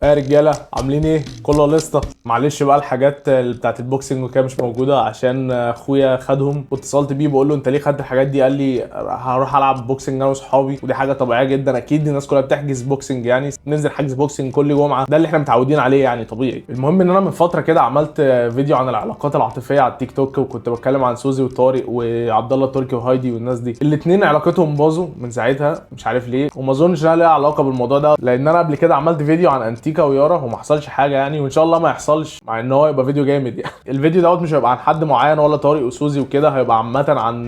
يا رجاله عاملين ايه؟ كله لسه معلش بقى الحاجات اللي بتاعت البوكسنج وكده مش موجوده عشان اخويا خدهم، واتصلت بيه بقول له انت ليه خدت الحاجات دي؟ قال لي هروح العب بوكسنج انا واصحابي، ودي حاجه طبيعيه جدا، اكيد الناس كلها بتحجز بوكسنج، يعني ننزل حجز بوكسنج كل جمعه، ده اللي احنا متعودين عليه يعني طبيعي. المهم ان انا من فتره كده عملت فيديو عن العلاقات العاطفيه على التيك توك، وكنت بتكلم عن سوزي وطارق وعبد الله التركي وهايدي والناس دي، الاثنين علاقتهم باظوا من ساعتها مش عارف ليه، وما اظنش انها ليها علاقه بالموضوع ده، لان انا قبل كده عملت فيديو عن انتيكا ويارا وما حصلش حاجه يعني، وان شاء الله ما يحصلش، مع ان هو يبقى فيديو جامد يعني. الفيديو دوت مش هيبقى عن حد معين ولا طارق وسوزي وكده، هيبقى عامه عن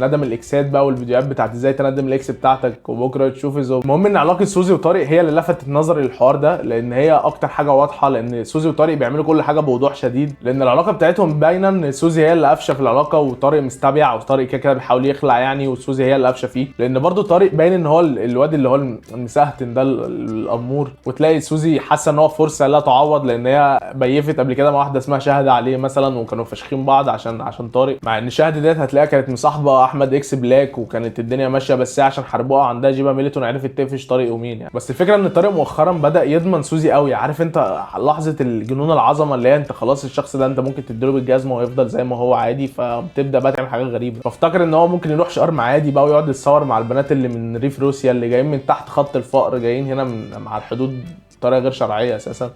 ندم الاكسات بقى، والفيديوهات بتاعت ازاي تندم الاكس بتاعتك وبكره تشوف الزوج. المهم ان علاقه سوزي وطارق هي اللي لفتت نظري للحوار ده، لان هي اكتر حاجه واضحه، لان سوزي وطارق بيعملوا كل حاجه بوضوح شديد، لان العلاقه بتاعتهم باينه ان سوزي هي اللي قافشه في العلاقه، وطارق مستبيع، وطارق كده كده بيحاول يخلع يعني، وسوزي هي اللي قافشه فيه، لان برضو طارق باين ان هو الواد اللي هو المسهتن ده الامور، وتلاقي سوزي حاسه ان هو فرصه لا تعوض، لان هي بيفت قبل كده مع واحده اسمها شهد عليه مثلا، وكانوا فاشخين بعض عشان طارق، مع ان شهد ديت هتلاقيها كانت مصاحبه احمد اكس بلاك، وكانت الدنيا ماشيه، بس هي عشان حربوها عندها جيبه ميلتون عرفت تقفش طارق ومين يعني. بس الفكره ان طارق مؤخرا بدا يضمن سوزي قوي، عارف انت لحظه الجنون العظمه اللي هي انت خلاص الشخص ده انت ممكن تديله بالجزمه ويفضل زي ما هو عادي، فبتبدا بقى تعمل حاجات غريبه، فافتكر ان هو ممكن يروح شرم عادي بقى ويقعد يتصور مع البنات اللي من ريف روسيا اللي جايين من تحت خط الفقر، جايين هنا من مع الحدود بطريقه غير شرعيه اساسا.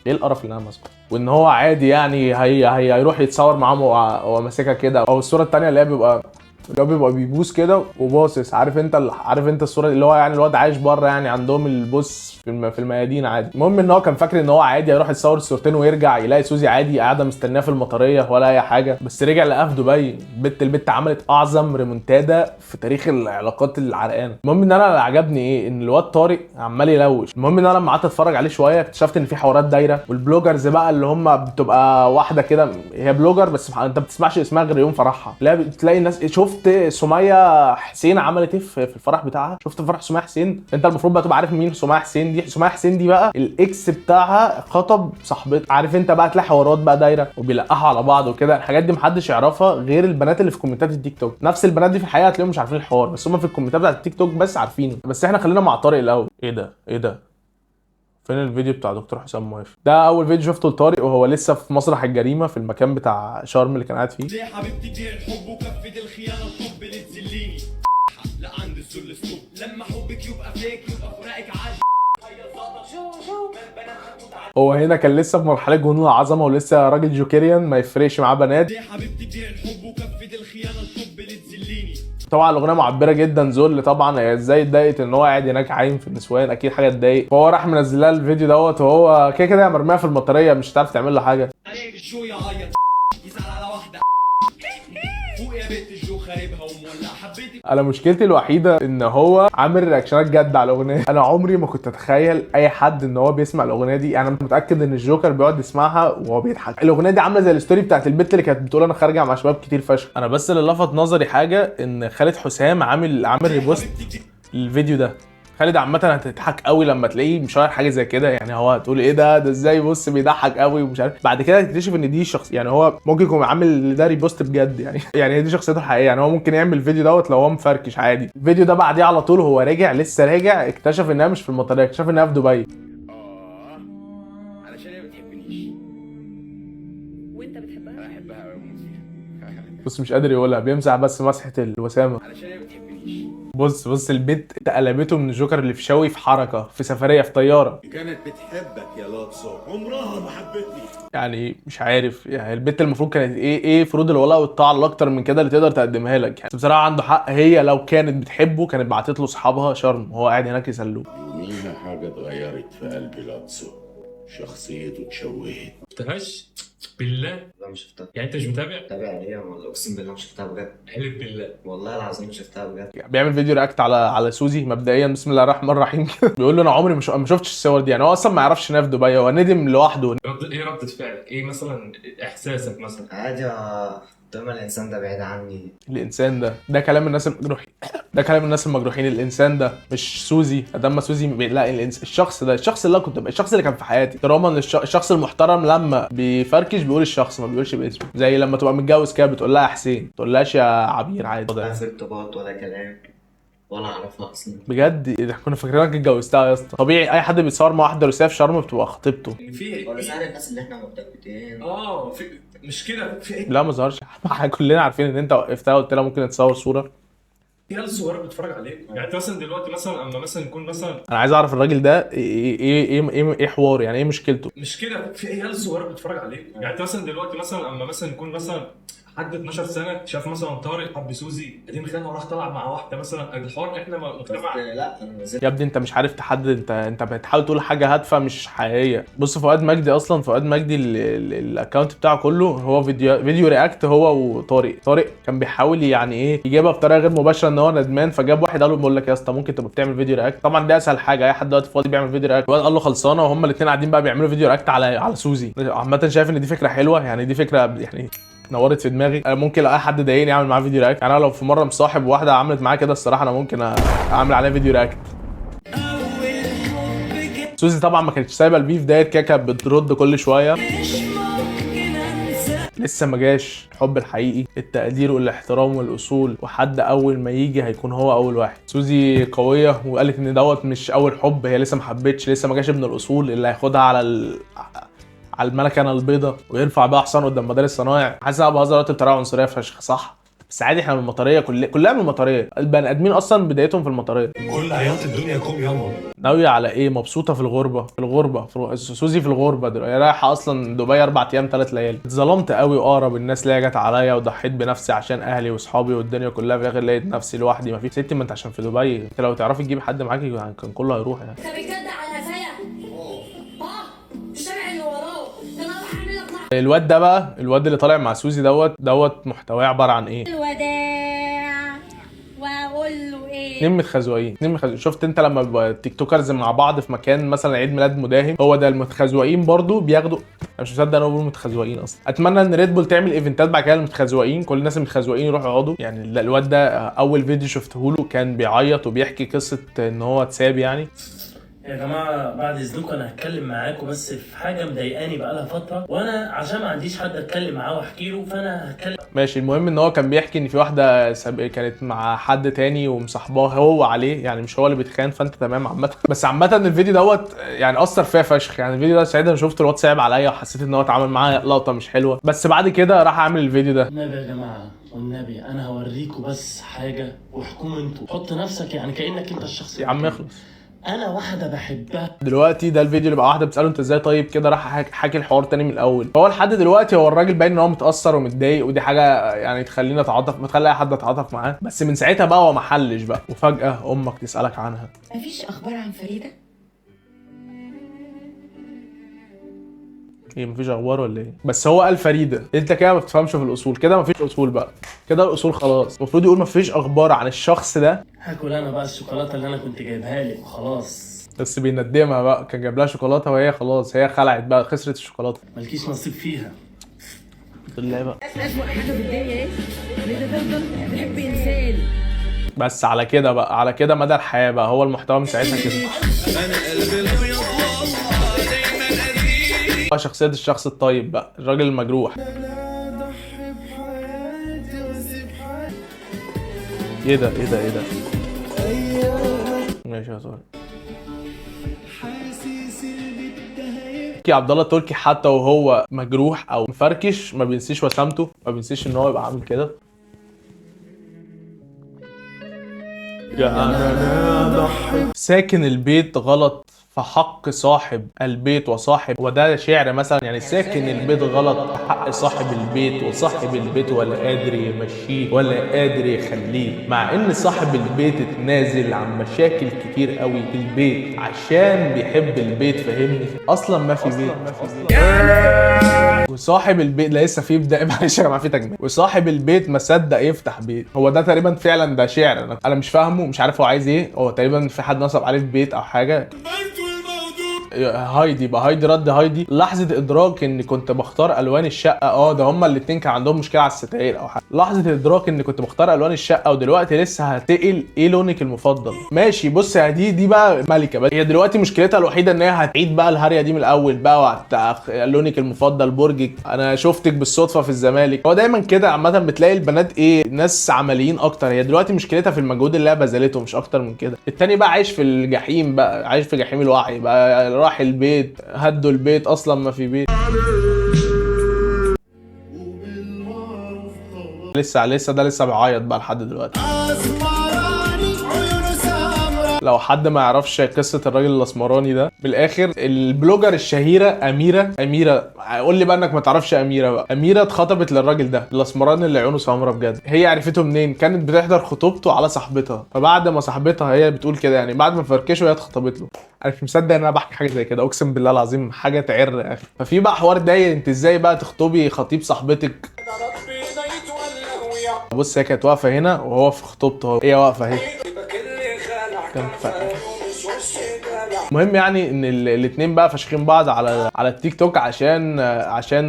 ايه القرف اللي انا ماسكه؟ وان هو عادي يعني هيروح يتصور معاهم وهو ماسكها كده، او الصوره الثانيه اللي هو بيبقى بيبوس كده وباصص، عارف انت الصوره اللي هو يعني الواد عايش بره يعني، عندهم البوس في الميادين عادي. المهم ان هو كان فاكر ان هو عادي هيروح يتصور الصورتين ويرجع يلاقي سوزي عادي قاعده مستناه في المطريه ولا اي حاجه، بس رجع لقاه في دبي. البت عملت اعظم ريمونتادا في تاريخ العلاقات العرقانه. المهم ان انا اللي عجبني ايه، ان الواد طارق عمال يلوش. المهم ان انا لما قعدت اتفرج عليه شويه اكتشفت ان في حوارات دايره، والبلوجرز بقى اللي هم بتبقى واحده كده هي بلوجر بس انت ما بتسمعش اسمها غير يوم فرحها، لا بتلاقي الناس شفت سميه حسين عملت ايه في الفرح بتاعها؟ شفت فرح سميه حسين؟ انت المفروض بقى تبقى عارف مين سميه حسين دي. سميه حسين دي بقى الاكس بتاعها خطب صاحبتها، عارف انت بقى تلاقي حوارات بقى دايره وبيلقحوا على بعض وكده، الحاجات دي محدش يعرفها غير البنات اللي في كومنتات التيك توك. نفس البنات دي في الحقيقه هتلاقيهم مش عارفين الحوار، بس هم في الكومنتات بتاعت التيك توك بس عارفينه. بس احنا خلينا مع طارق الاول. ايه ده فين الفيديو بتاع دكتور حسام موافق؟ ده اول فيديو شفته لطارق وهو لسه في مسرح الجريمه في المكان بتاع شرم اللي كان قاعد فيه. ليه حبيبتي بيع الحب وكفة الخيانة الحب اللي تذليني لا عندي الذل اسلوب لما حبك يبقى فيك يبقى فراقك عادي. هو هنا كان لسه في مرحله جنون العظمه ولسه راجل جوكيريان ما يفرقش معاه بنات. ليه حبيبتي بيع الحب وكفة الخيانة الحب اللي تذليني. طبعا الاغنيه معبره جدا، ذل طبعا، هي ازاي اتضايقت ان هو قاعد هناك عايم في النسوان، اكيد حاجه تضايق، فهو راح منزل لها الفيديو دوت، وهو كده كده مرميه في المطريه مش هتعرف تعمل له حاجه. عليك شو يعيط يزعل على واحدة فوق يا بنت الجو خاربها ومولع حبيتي. انا مشكلتي الوحيده ان هو عامل رياكشنات جد على الاغنيه، انا عمري ما كنت اتخيل اي حد ان هو بيسمع الاغنيه دي، يعني انا متاكد ان الجوكر بيقعد يسمعها وهو بيضحك. الاغنيه دي عامله زي الستوري بتاعت البت اللي كانت بتقول انا خارجه مع شباب كتير فشخ. انا بس اللي لفت نظري حاجه، ان خالد حسام عامل ريبوست الفيديو ده. خالد عامه هتضحك قوي لما تلاقيه مشاير حاجه زي كده، يعني هو هتقول ايه ده ازاي بص بيضحك قوي ومش عارف، بعد كده تكتشف ان دي شخص، يعني هو ممكن يكون عامل ده ريبوست بجد يعني يعني هي دي شخصيته الحقيقيه، يعني هو ممكن يعمل الفيديو دوت لو هو مفركش عادي. الفيديو ده بعديه على طول هو لسه راجع اكتشف انها مش في المطار، اكتشف انها في دبي. علشان هي ما بتحبنيش وانت بتحبها؟ انا احبها قوي واموت فيها بص مش قادر يقولها، بيمسح بس مسحه الوسامه. علشان هي ما بتحبنيش. بص البيت قلبته من الجوكر اللي في شوي في حركه في سفريه في طياره، كانت بتحبك يا لوتسو عمرها ما حبتني. يعني مش عارف يعني البت المفروض كانت ايه فروض الولاء والطاعه اللي اكتر من كده اللي تقدر تقدمها لك يعني. بس بصراحه عنده حق، هي لو كانت بتحبه كانت بعتت له اصحابها شرم وهو قاعد هناك يسلوه. يوميها حاجة اتغيرت في قلبي لوتسو، شخصيته اتشوهت. شفتهاش بالله؟ لا مش شفتها. يعني انت مش متابع؟ تابع ليه والله، اقسم بالله ما شفتها بجد. حلف بالله. والله العظيم ما شفتها بجد. يعني بيعمل فيديو رياكت على سوزي مبدئيا، بسم الله الرحمن الرحيم بيقول له انا عمري ما شفتش الصور دي، يعني هو اصلا ما يعرفش انها في دبي، هو ندم لوحده. ايه ردة فعلك؟ ايه مثلا احساسك مثلا؟ عادي طالما الانسان ده بعيد عني. الانسان ده كلام الناس المجروحين ده كلام الناس المجروحين. الانسان ده مش سوزي، ادام سوزي لا الشخص ده، الشخص اللي كنت الشخص اللي كان في حياتي طالما الشخص المحترم لما بيفركش بيقول الشخص ما بيقولش باسمه، زي لما تبقى متجوز كده بتقول لها يا حسين، ما تقولهاش يا عبير عادي. لا في ارتباط ولا كلام. ولا اعرفها اصلا. بجد إحنا كنا فاكرينك اتجوزتها يا اسطى. طبيعي اي حد بيتصور مع واحده روسيه في شرم بتبقى خطيبته. في ولا سأل الناس اللي احنا مرتبطين. في مش كده، في لا ما ظهرش. كلنا عارفين ان انت وقفتها وقلت لها ممكن نتصور صوره. عيال صغيره بتتفرج عليك. يعني انت مثلا دلوقتي مثلا اما مثلا يكون مثلا انا عايز اعرف الراجل ده ايه حوار، يعني ايه مشكلته؟ مش كده، في عيال صغيره بتتفرج عليك. يعني انت مثلا دلوقتي مثلا اما مثلا يكون مثلا حد 12 سنه شاف مثلا طارق حب سوزي قديم خانه وراح طلع مع واحده مثلا. الحوار احنا بس مجتمع. لا انا نزلت. يا ابني انت مش عارف تحدد، انت بتحاول تقول حاجه هادفه مش حقيقيه. بص فؤاد مجدي اصلا، فؤاد مجدي الاكونت بتاعه كله هو فيديو رياكت، هو وطارق كان بيحاول يعني ايه يجيبها بطريقه غير مباشره ان هو ندمان، فجاب واحد قال له بقول لك يا اسطى ممكن تبقى بتعمل فيديو رياكت. طبعا ده اسهل حاجه، اي حد دلوقتي فاضي بيعمل فيديو رياكت. الواد قال له خلصانه، وهم الاثنين قاعدين بقى بيعملوا فيديو رياكت على سوزي. عامه شايف ان دي فكره حلوه، يعني دي فكره يعني نورت في دماغي. انا ممكن لو اي حد ضايقني اعمل معاه فيديو رياكت. يعني انا لو في مره مصاحب واحده عملت معايا كده الصراحه انا ممكن اعمل عليها فيديو رياكت. سوزي طبعا ما كانتش سايبه البيف ديت، كده كانت بترد كل شويه. لسه ما جاش الحب الحقيقي، التقدير والاحترام والاصول، وحد اول ما يجي هيكون هو اول واحد. سوزي قويه وقالت ان دوت مش اول حب، هي لسه ما حبتش، لسه ما جاش ابن الاصول اللي هياخدها على الملكنه البيضاء ويرفع بيها حصان قدام مدارس الصنايع. حاسس انا بهزر دلوقتي بطريقه عنصريه فشخ صح، بس عادي احنا من المطريه، كلها من المطريه، البني ادمين اصلا بدايتهم في المطريه. كل عياط الدنيا كوم يابا. ناويه على ايه؟ مبسوطه في الغربه سوزي في الغربه دلوقتي، هي رايحه اصلا دبي 4 ايام 3 ليالي. اتظلمت قوي واقرب الناس اللي جت عليا وضحيت بنفسي عشان اهلي واصحابي والدنيا كلها، في الاخر لقيت نفسي لوحدي. ما في ستي، ما انت عشان في دبي انت لو تعرفي تجيبي حد معاكي كان كله هيروح يعني. انت بجد على قفايا؟ الشارع اللي وراه ده انا راح اعمل لك الواد ده بقى، الواد اللي طالع مع سوزي دوت محتواه عباره عن ايه؟ الوداع واقول له ايه؟ اتنين متخزوقين. شفت انت لما بيبقى التيك توكرز مع بعض في مكان مثلا عيد ميلاد مداهم، هو ده المتخزوقين برضو بياخدوا. انا مش مصدق انا بقول متخزوقين اصلا. اتمنى ان ريد بول تعمل ايفنتات بعد كده المتخزوقين، كل الناس المتخزوقين يروحوا يقعدوا. يعني الواد ده اول فيديو شفته له كان بيعيط وبيحكي قصه ان هو اتساب يعني. يا جماعة بعد اذنكم انا هتكلم معاكم بس في حاجة مضايقاني بقالها فترة، وانا عشان ما عنديش حد اتكلم معاه واحكي له فانا هتكلم. ماشي، المهم ان هو كان بيحكي ان في واحده كانت مع حد تاني ومصاحباه هو عليه، يعني مش هو اللي بيتخان، فانت تمام عامه. بس عامه الفيديو دوت يعني اثر فيا فشخ. يعني الفيديو ده ساعتها انا شفت الواد صعب عليا وحسيت ان هو اتعامل معايا لقطه مش حلوه، بس بعد كده راح اعمل الفيديو ده. النبي يا جماعة والنبي انا هوريكم بس حاجة واحكموا انتوا، حط نفسك يعني كأنك انت الشخص. يا عم اخلص. انا واحدة بحبها دلوقتي ده الفيديو اللي بقى واحده بتساله انت ازاي طيب كده، راح حاكي الحوار تاني من الاول. فهو لحد دلوقتي هو الراجل باين ان هو متاثر ومتضايق، ودي حاجه يعني تخلينا نتعاطف، ما تخلي اي حد يتعاطف معاه. بس من ساعتها بقى هو ما حلش بقى، وفجاه امك تسالك عنها. مفيش اخبار عن فريده؟ ايه مفيش اخبار ولا ايه؟ بس هو قال فريده، انت كده ما بتفهمش في الاصول، كده مفيش اصول بقى، كده الاصول خلاص. المفروض يقول مفيش اخبار عن الشخص ده. هاكل انا بقى الشوكولاتة اللي انا كنت جايبها لك وخلاص. بس بيندمها بقى، كان جايب لها شوكولاته وهي خلاص هي خلعت بقى، خسرت الشوكولاته. مالكيش نصيب فيها. بالله بقى. اسوأ حاجه في الدنيا ايه؟ ان انت تفضل تحب انسان. بس على كده بقى، على كده مدى الحياه بقى، هو المحتوى من ساعتها كده. شخصيه الشخص الطيب بقى، الراجل المجروح. ايه ده ايه ده ايه ده؟ ماشي يا طارق. عبد الله التركي حتى وهو مجروح او مفركش ما بينسيش وسامته، ما بينسيش ان هو يبقى عامل كده. ساكن البيت غلط فحق صاحب البيت وصاحب، وده شعر مثلا يعني. ساكن البيت غلط فحق صاحب البيت وصاحب البيت ولا قادر يمشيه ولا قادر يخليه، مع ان صاحب البيت اتنازل عن مشاكل كتير قوي في البيت عشان بيحب البيت، فاهمني؟ اصلا ما في بيت. وصاحب البيت لسه في بدايه، معلش يا جماعه في تجميل. وصاحب البيت ما صدق يفتح بيت. هو ده تقريبا فعلا ده شعر، انا مش فاهمه، مش عارف هو عايز ايه. هو تقريبا في حد نصب عليه في بيت او حاجه. هايدي، يبقى هايدي رد هايدي. لحظه ادراك اني كنت بختار الوان الشقه، ده هما الاتنين كان عندهم مشكله على الستاير او حاجه. لحظه ادراك اني كنت بختار الوان الشقه ودلوقتي لسه هتقل ايه لونك المفضل. ماشي بص يا دي بقى ملكه، بس هي دلوقتي مشكلتها الوحيده ان هي هتعيد بقى الهريه دي من الاول بقى، لونك المفضل برجك، انا شفتك بالصدفه في الزمالك. هو دايما كده عامه بتلاقي البنات ايه، ناس عمليين اكتر. هي دلوقتي مشكلتها في المجهود اللي هي بذلته مش اكتر من كده. التاني بقى عايش في الجحيم بقى، عايش في جحيم الوعي بقى، راح البيت هدوا البيت اصلا ما في بيت. لسه ده لسه بيعيط بقى لحد دلوقتي. لو حد ما يعرفش قصه الراجل الاسمراني ده، بالاخر البلوجر الشهيره اميره قول لي بقى انك ما تعرفش اميره بقى. اميره اتخطبت للراجل ده الاسمراني اللي عيونه سمرا بجد. هي عرفته منين؟ كانت بتحضر خطوبته على صاحبتها، فبعد ما صاحبتها هي بتقول كده يعني بعد ما فركشوا هي اتخطبت له. انا مش مصدق ان انا بحكي حاجه زي كده، اقسم بالله العظيم حاجه تعر يا اخي. ففي بقى حوار داير، انت ازاي بقى تخطبي خطيب صاحبتك؟ بص هي كانت واقفه هنا وهو في خطوبته، هي واقفه اهي. المهم يعني ان الاتنين بقى فاشخين بعض على التيك توك عشان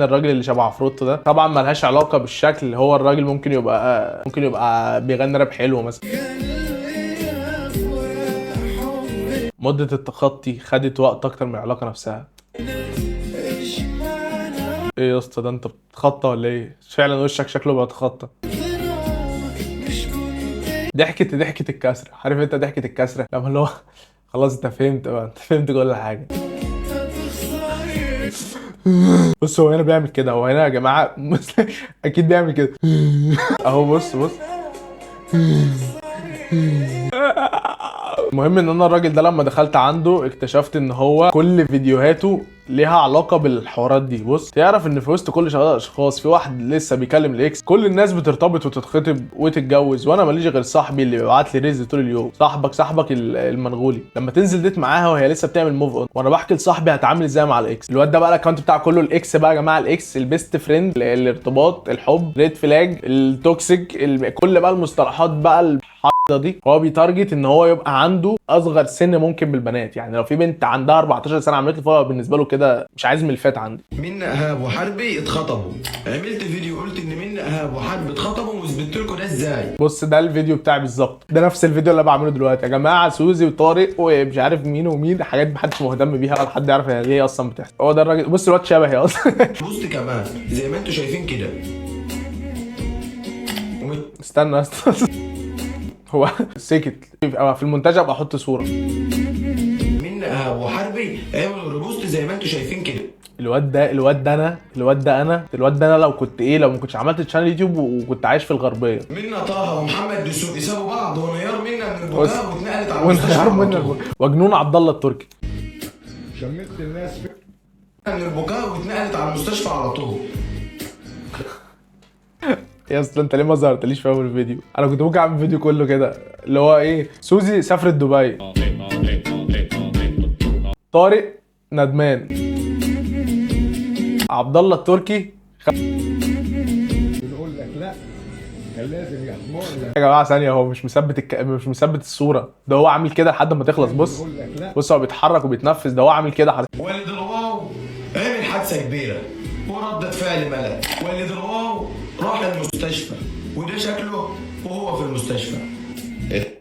الراجل اللي شبه عفروتو ده. طبعا ملهاش علاقه بالشكل، هو الراجل ممكن يبقى بيغني راب حلو مثلا. مده التخطي خدت وقت اكتر من العلاقه نفسها. ايه يا اسطى ده انت بتتخطى ولا ايه؟ فعلا وشك شكله بيتخطى. ضحكة الكسرة، عارف انت ضحكة الكسرة لما اللي هو خلاص انت فهمت بقى، انت فهمت كل حاجة. بص هو هنا بيعمل كده، هو هنا يا جماعة اكيد بيعمل كده اهو. بص المهم ان انا الراجل ده لما دخلت عنده اكتشفت ان هو كل فيديوهاته ليها علاقه بالحوارات دي. بص تعرف ان في وسط كل اشخاص في واحد لسه بيكلم الاكس. كل الناس بترتبط وتتخطب وتتجوز، وانا ماليش غير صاحبي اللي بيبعت لي ريز طول اليوم. صاحبك المنغولي لما تنزل ديت معاها وهي لسه بتعمل موف اون، وانا بحكي لصاحبي هتعامل ازاي مع الاكس. الواد ده بقى الاكونت بتاعه كله الاكس بقى يا جماعه، الاكس البيست فريند، الارتباط، الحب، ريد فلاج، التوكسيك، كل بقى المصطلحات بقى دي. هو بيتارجت ان هو يبقى عنده اصغر سن ممكن بالبنات. يعني لو في بنت عندها 14 سنه عملت لي فولو بالنسبه له كده مش عايز ملفات عندي. منى ايهاب وحربي اتخطبوا، عملت فيديو قلت ان منى ايهاب وحربي اتخطبوا واثبت لكم ده ازاي. بص ده الفيديو بتاعي بالظبط، ده نفس الفيديو اللي انا بعمله دلوقتي يا جماعه. سوزي وطارق ومش عارف مين ومين، حاجات محدش مهتم بيها ولا حد يعرف هي ليه اصلا بتحصل. هو ده الراجل. بص الواد شبهي اصلا. بوست كمان زي ما انتم شايفين كده. استنى هو سكت في المونتاج ابقى احط صوره. منى ايهاب وحربي عملوا ريبوست زي ما انتم شايفين كده. الواد ده انا لو كنت لو ما كنتش عملت تشانل يوتيوب وكنت عايش في الغربيه. منى طه ومحمد دسوقي سابوا بعض ونيار منى من البكاء واتنقلت على المستشفى. وجنون عبد الله التركي شمت الناس من البكاء واتنقلت على المستشفى على طول. يا اسطى انت ليه ما ظهرتليش في اول الفيديو؟ انا كنت ممكن اعمل فيديو كله كده اللي هو ايه، سوزي سافرت دبي، طارق ندمان، عبد الله التركي بنقول لك لا كان لازم يحمر لك يا جماعه ثانيه. هو مش مثبت الصوره، ده هو عامل كده لحد ما تخلص. بص هو بيتحرك وبيتنفس، ده هو عامل كده حضرتك. والد الواو عمل حادثه كبيره وردة فعل ملل. والد الواو راح المستشفى وده شكله وهو في المستشفى.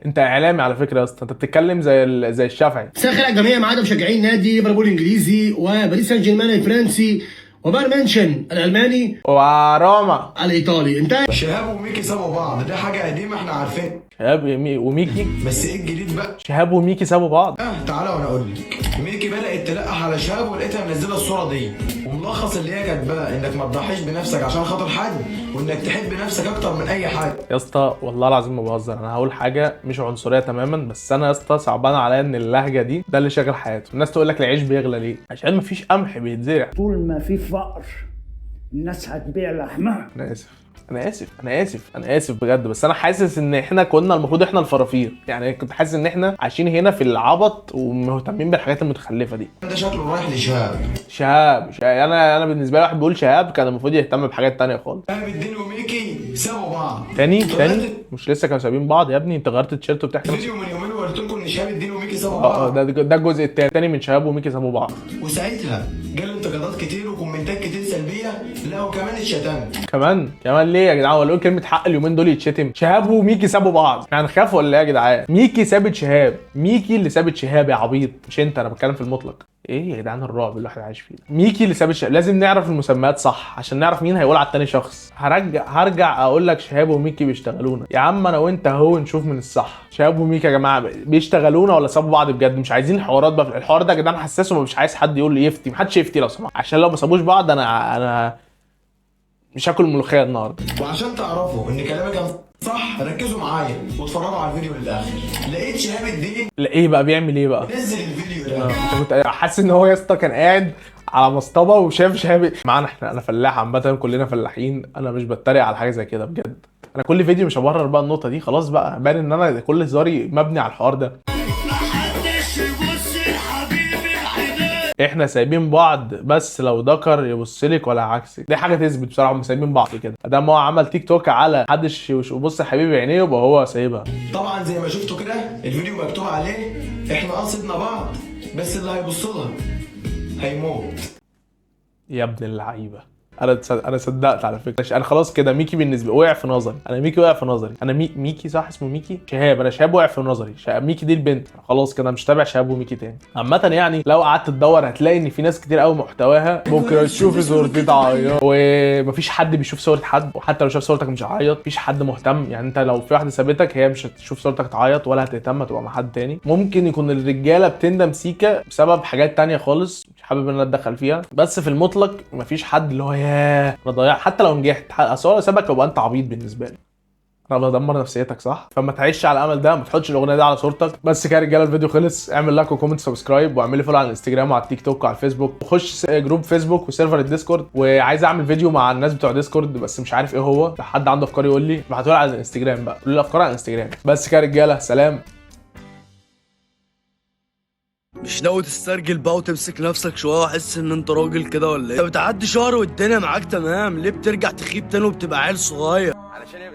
انت اعلامي على فكره يا اسطى، انت بتتكلم زي الشافعي. مساء الخير يا جميع. معانا مشجعين نادي ليفربول الانجليزي وباريس سان جيرمان الفرنسي وبايرن ميونخ الالماني وروما الايطالي. انت شهاب وميكي سابوا بعض، ده حاجه قديمه احنا عارفين. شهاب وميكي، بس ايه الجديد بقى؟ شهاب وميكي سابوا بعض. تعالى وانا اقول لك. ميكي بدات تلقح على شهاب ولقيتها منزله الصوره دي وملخص اللي هي كاتباه انك ما تضحيش بنفسك عشان خاطر حد وانك تحب نفسك اكتر من اي حاجه. يا اسطى والله العظيم ما بهزر، انا هقول حاجه مش عنصريه تماما، بس انا يا اسطى صعبان عليا ان اللهجه دي ده اللي شاغل حياته. الناس تقول لك العيش بيغلى ليه؟ عشان مفيش قمح بيتزرع. طول ما في فقر الناس هتبيع لحمها. انا اسف بجد، بس انا حاسس ان احنا كنا المفروض احنا الفرافير. يعني كنت حاسس ان احنا عايشين هنا في العبط ومهتمين بالحاجات المتخلفه دي. ده شكله رايح لشهاب. شهاب انا بالنسبه لي واحد بيقول شهاب كان المفروض يهتم بحاجات تانية خالص. شهاب الدين وميكي سابوا بعض تاني مش لسه كانوا سابين بعض يا ابني؟ انت غيرت التيشيرت وبتحكي فيديو من يومين قلت لكم ان شهاب الدين وميكي سابوا بعض. ده الجزء التاني من شهاب وميكي سابوا بعض. وساعتها جاله انتقادات كتير وكومنتات كتير سلبيه، لا وكمان اتشتمت. كمان ليه يا جدعان؟ ولا كلمه حق اليومين دول يتشتم؟ شهاب وميكي سابوا بعض، يعني نخاف ولا ايه يا جدعان؟ ميكي سابت شهاب، ميكي اللي سابت شهاب يا عبيط، مش انت، انا بتكلم في المطلق. ايه يا جدعان الرعب اللي الواحد عايش فيه ده؟ ميكي اللي سابت شهاب. لازم نعرف المسميات صح عشان نعرف مين هيقول على التاني شخص. هرجع اقول لك شهاب وميكي بيشتغلونا يا عم، انا وانت اهو نشوف من الصح. شهاب وميكي يا جماعه بيشتغلونا ولا سابوا بعض بجد؟ مش عايزين حوارات بقى في الحوار ده يا جدعان، حساسه ومش عايز حد يقول لي يفتي، محدش يفتي لو سمحت، عشان لو ما سابوش بعض انا مش هاكل ملوخيه النهارده. وعشان تعرفوا ان كلامي كان صح ركزوا معايا واتفرجوا على الفيديو للاخر. لقيت شهاب الدين ايه بقى بيعمل ايه بقى؟ نزل الفيديو ده. انت كنت حاسس ان هو يا اسطى كان قاعد على مصطبه وشاف شهاب معانا احنا. انا فلاح عامه، كلنا فلاحين، انا مش بتريق على حاجه زي كده بجد. انا كل فيديو مش هبرر بقى النقطه دي، خلاص بقى بان ان انا كل هزاري مبني على الحوار ده. احنا سايبين بعض بس لو ذكر يبصلك ولا عكسك، دي حاجه تثبت بصراحه هم سايبين بعض كده. ادام هو عمل تيك توك على محدش يبص حبيبي عينيه يبقى هو سايبها. طبعا زي ما شفتوا كده الفيديو مكتوب عليه احنا قصدنا بعض بس اللي هيبص لها هيموت. يا ابن اللعيبه، انا صدقت على فكره. انا خلاص كده ميكي بالنسبه وقع في نظري. انا ميكي وقع في نظري. انا ميكي صح اسمه ميكي؟ شهاب. انا شهاب وقع في نظري. ميكي دي البنت. خلاص كده مش تابع شهاب وميكي تاني. عامه يعني لو قعدت تدور هتلاقي ان في ناس كتير قوي محتواها بكره تشوفي صورتي تعيط، ومفيش حد بيشوف صوره حد، وحتى لو شاف صورتك مش هيعيط. مفيش حد مهتم، يعني انت لو في واحده سابتك هي مش هتشوف صورتك تعيط ولا هتهتم تبقى مع حد تاني. ممكن يكون الرجاله بتندم سيكا بسبب حاجات تانية خالص مش حابب ان انا اتدخل فيها، بس في المطلق مفيش حد اللي هو ياه انا ضيعت. حتى لو نجحت اصل هو سابك يبقى انت عبيط بالنسبه لي. انا بدمر نفسيتك صح؟ فما تعيش على الامل ده، ما تحطش الاغنيه دي على صورتك. بس كده يا رجاله الفيديو خلص. اعمل لايك وكومنت سبسكرايب واعمل لي فولو على الانستجرام وعلى التيك توك وعلى الفيسبوك، وخش جروب فيسبوك وسيرفر الديسكورد. وعايز اعمل فيديو مع الناس بتوع ديسكورد بس مش عارف ايه هو. لو حد عنده افكار يقول لي، ابعتوا لي على الانستجرام بقى، قولوا لي الافكار على الانستجرام. بس كده يا رجاله سلام. مش ناوي تسترجل بقى وتمسك نفسك شويه وحس ان انت راجل كده ولا ايه؟ انت بتعدي شهر والدنيا معاك تمام، ليه بترجع تخيب تاني وبتبقى عيل صغير؟ علشان هي